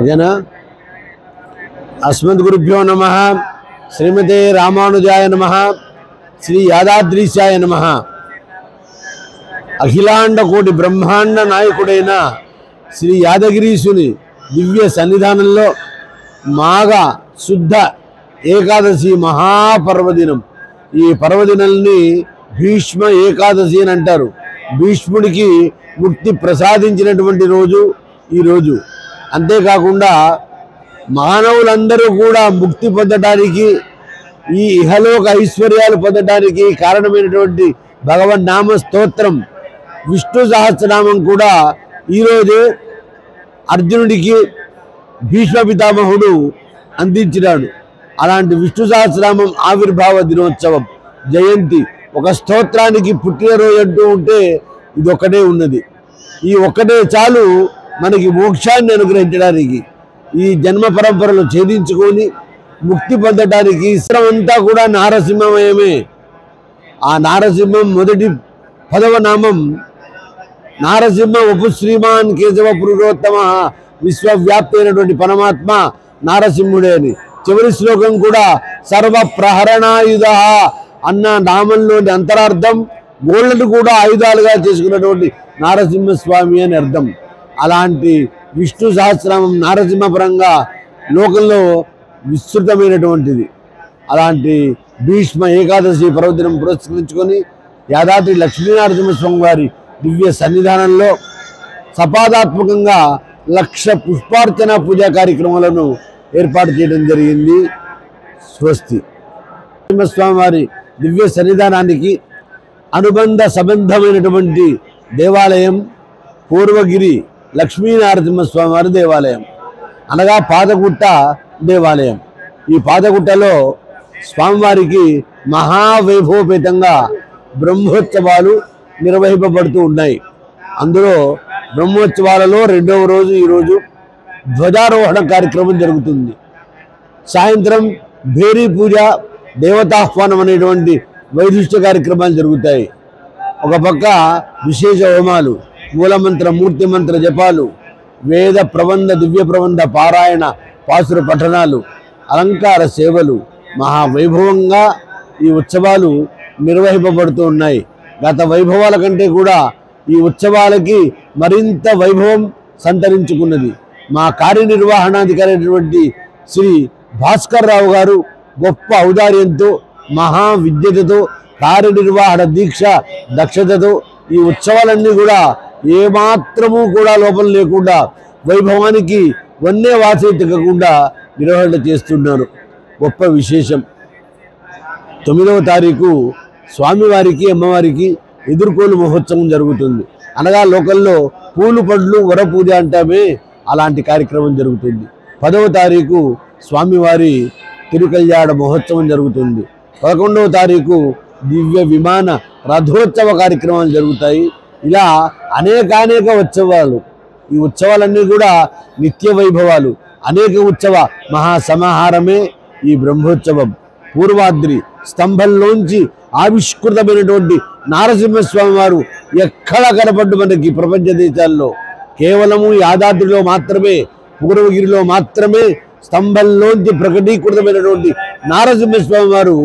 ఓకేనా? అస్మద్గురుభ్యో నమః. శ్రీమతే రామానుజాయ నమః. శ్రీ యాదాద్రీశాయ నమః. అఖిలాండ కోటి బ్రహ్మాండ నాయకుడైన శ్రీ యాదగిరీశుని దివ్య సన్నిధానంలో మాఘ శుద్ధ ఏకాదశి మహాపర్వదినం. ఈ పర్వదినాన్ని భీష్మ ఏకాదశి అని అంటారు. భీష్ముడికి ముక్తి ప్రసాదించినటువంటి రోజు ఈరోజు. అంతేకాకుండా మానవులందరూ కూడా ముక్తి పొందడానికి, ఈ ఇహలోక ఐశ్వర్యాలు పొందడానికి కారణమైనటువంటి భగవన్ నామ స్తోత్రం విష్ణు సహస్రనామం కూడా ఈరోజే అర్జునుడికి భీష్మ పితామహుడు అందించినాడు. అలాంటి విష్ణు సహస్రనామం ఆవిర్భావ దినోత్సవం జయంతి. ఒక స్తోత్రానికి పుట్టినరోజు అంటూ ఉంటే ఇది ఒక్కటే ఉన్నది. ఈ ఒక్కటే చాలు మనకి మోక్షాన్ని అనుగ్రహించడానికి, ఈ జన్మ పరంపరలు ఛేదించుకొని ముక్తి పొందడానికి. ఇస్రమంతా కూడా నారసింహమయమే. ఆ నారసింహం మొదటి 10వ నామం నారసింహ ఉపశ్రీమాన్ కేశవ పురుషోత్తమ, విశ్వవ్యాప్తి అయినటువంటి పరమాత్మ నారసింహుడే అని. చివరి శ్లోకం కూడా సర్వ ప్రహరణాయుధ అన్న నామంలోని అంతరార్థం గోళ్లను కూడా ఆయుధాలుగా చేసుకున్నటువంటి నారసింహస్వామి అని అర్థం. అలాంటి విష్ణు సహస్రనామం నారసింహపరంగా లోకంలో విస్తృతమైనటువంటిది. అలాంటి భీష్మ ఏకాదశి పర్వదినం పురస్కరించుకొని యాదాద్రి లక్ష్మీనరసింహస్వామి వారి దివ్య సన్నిధానంలో సపాదాత్మకంగా 1,00,000 పుష్పార్చన పూజా కార్యక్రమాలను ఏర్పాటు చేయడం జరిగింది. స్వస్తి. నరసింహస్వామి వారి దివ్య సన్నిధానానికి అనుబంధ సంబంధమైనటువంటి దేవాలయం పూర్వగిరి లక్ష్మీనరసింహస్వామి వారి దేవాలయం, అనగా పాదగుట్ట దేవాలయం. ఈ పాదగుట్టలో స్వామివారికి మహావైభవపేతంగా బ్రహ్మోత్సవాలు నిర్వహింపబడుతూ ఉన్నాయి. అందులో బ్రహ్మోత్సవాలలో 2వ రోజు ఈరోజు ధ్వజారోహణ కార్యక్రమం జరుగుతుంది. సాయంత్రం భేరీ పూజ, దేవతాహ్వానం అనేటువంటి వైశిష్ట కార్యక్రమాలు జరుగుతాయి. ఒక పక్క విశేష హోమాలు, మూలమంత్ర మూర్తి మంత్ర జపాలు, వేద ప్రబంధ దివ్య ప్రబంధ పారాయణ పాసుర పఠనాలు, అలంకార సేవలు మహావైభవంగా ఈ ఉత్సవాలు నిర్వహింపబడుతూ ఉన్నాయి. గత వైభవాల కంటే కూడా ఈ ఉత్సవాలకి మరింత వైభవం సంతరించుకున్నది. మా కార్యనిర్వహణాధికారి అయినటువంటి శ్రీ భాస్కర్ రావు గారు గొప్ప ఔదార్యంతో, మహా విద్యతతో, కార్యనిర్వహణ దీక్ష దక్షతతో ఈ ఉత్సవాలన్నీ కూడా ఏమాత్రము కూడా లోపం లేకుండా వైభవానికి వన్నే వాసి తగ్గకుండా నిర్వహణ చేస్తున్నారు. గొప్ప విశేషం. 9వ తారీఖు స్వామివారికి అమ్మవారికి ఎదుర్కోలు మహోత్సవం జరుగుతుంది. అనగా లోకల్లో పూలు పండ్లు వరపూజ అంటామే, అలాంటి కార్యక్రమం జరుగుతుంది. 10వ తారీఖు స్వామివారి తిరుకల్యాణ మహోత్సవం జరుగుతుంది. 11వ తారీఖు దివ్య విమాన రథోత్సవ కార్యక్రమాలు జరుగుతాయి. ఇలా అనేక ఉత్సవాలు. ఈ ఉత్సవాలన్నీ కూడా నిత్య వైభవాలు. అనేక ఉత్సవ మహాసమాహారమే ఈ బ్రహ్మోత్సవం. పూర్వాద్రి స్తంభంలోంచి ఆవిష్కృతమైనటువంటి నారసింహస్వామి వారు ఎక్కడ కనపడ్డు మనకి ప్రపంచ దేశాల్లో. కేవలము యాదాద్రిలో మాత్రమే, పూర్వగిరిలో మాత్రమే స్తంభంలోంచి ప్రకటీకృతమైనటువంటి నారసింహస్వామి వారు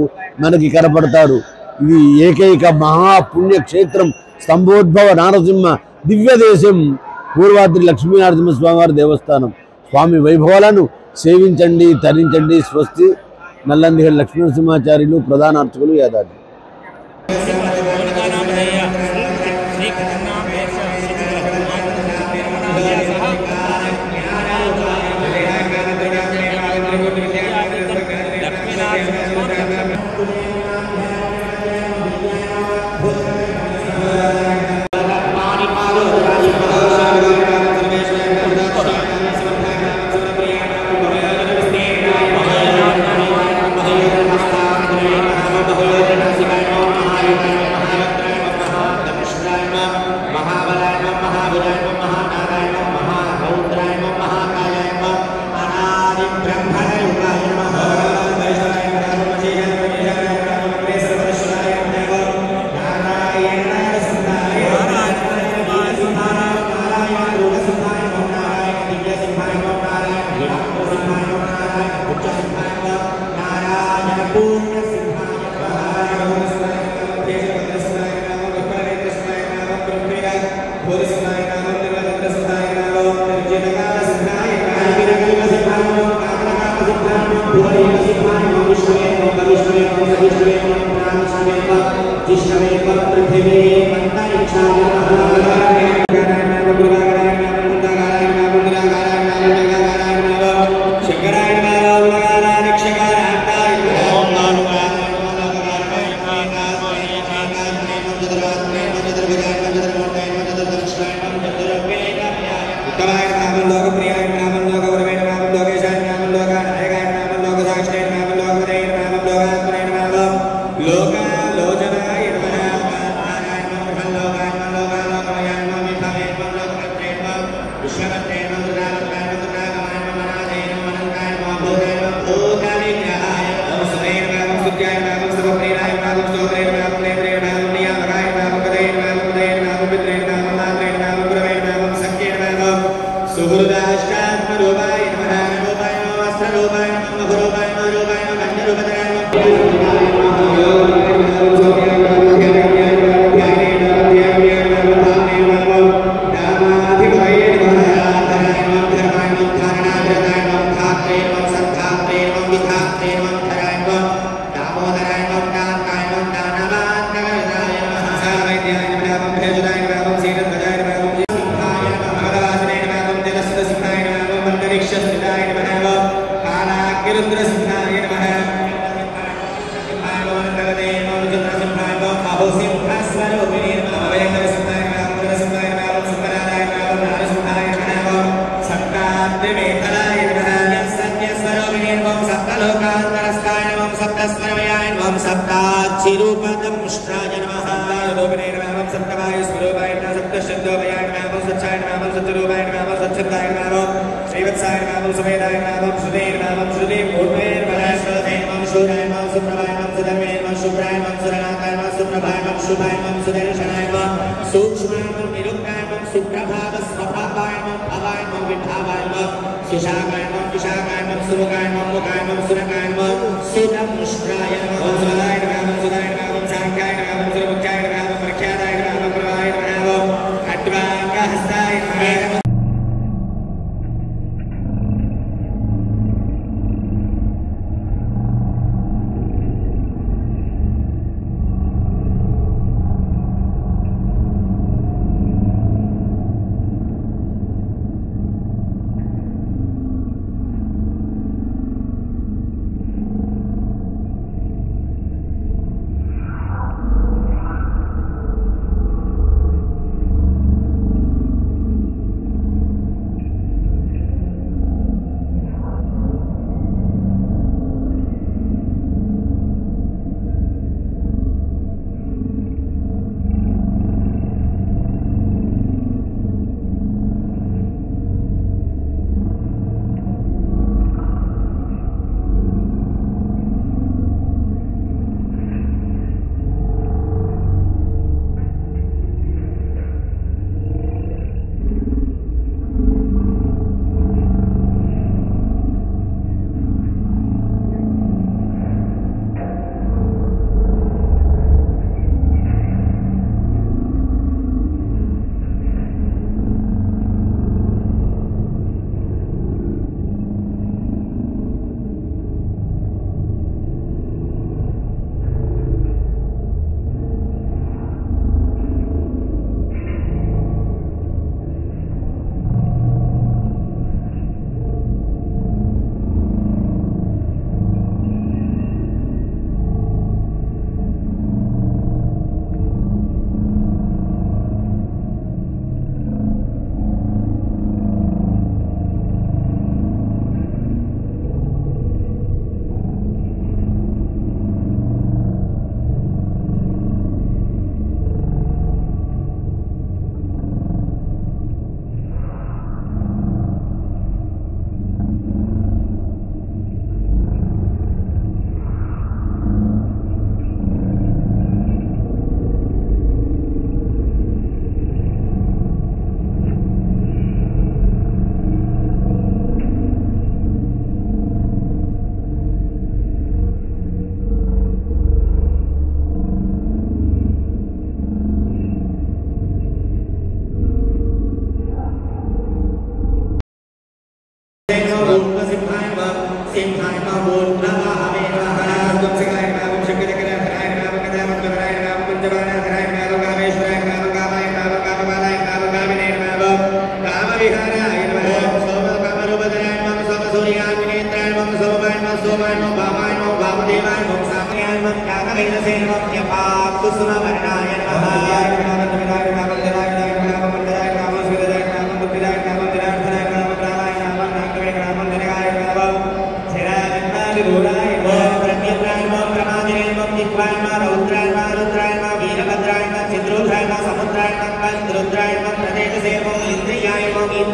మనకి కనపడతారు. ఇది ఏకైక మహాపుణ్యక్షేత్రం స్తంభోద్భవ నారసింహ దివ్య దేశం పూర్వాద్రి లక్ష్మీనరసింహస్వామి వారి దేవస్థానం. స్వామి వైభవాలను సేవించండి, తరించండి. స్వస్తి. నల్లందిగల్ లక్ష్మీనరసింహాచార్యులు, ప్రధాన అర్చకులు, యాదాద్రి.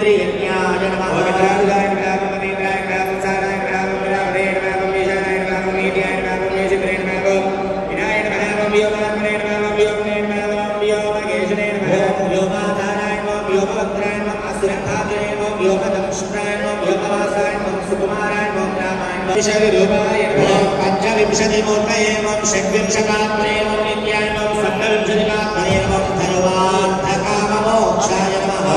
इंद्रियज्ञाय नमः वक्रतुण्डाय नमः मणिन्द्राय नमः वंशाय नमः विरामणे नमः वीशाय नमः मीड्याय नमः मेषित्रे नमः विनाय नमः व्योमात्मने नमः व्योमने नमः व्योमकेशने नमः व्योमाधाराय नमः व्योमवक्त्राय नमः असुरखादिने नमः व्योमदंष्ट्राय नमः व्योमवासाय नमः सुकुमाराय नमः रामाय नमः विषविरूपाय नमः पंचविंशतिमूर्तये नमः षड्विंशतात्मने नमः नित्याय नमः सप्तविंशतिकात्मने नमः सर्वार्थकाममोक्षाय नमः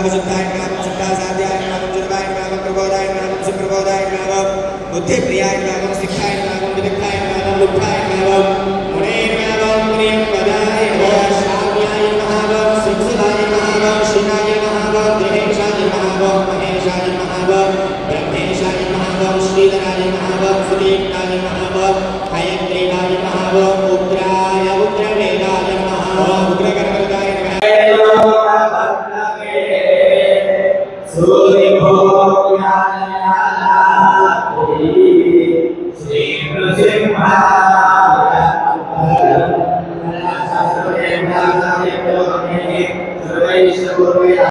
भागशुद्धाय नमः शुद्धासाध्याय नमः जुर्वाय नमः प्रबोधाय नमः सुप्रबोधाय नमः बुद्धिप्रियाय नमः सिद्धाय नमः विदिताय नमः लुब्धाय नमः मुने नमः प्रियंवदाय नमः श्राव्याय नमः सिद्धाय नमः श्रीनाय नमः गृहेशाय नमः महेशाय नमः ब्रह्मेशाय नमः श्रीधराय नमः सुदीप्ताय नमः हयग्रीवाय नमः उग्राय उग्रवेदाय नमः उग्रगणपताय नमः श्री नृसिंह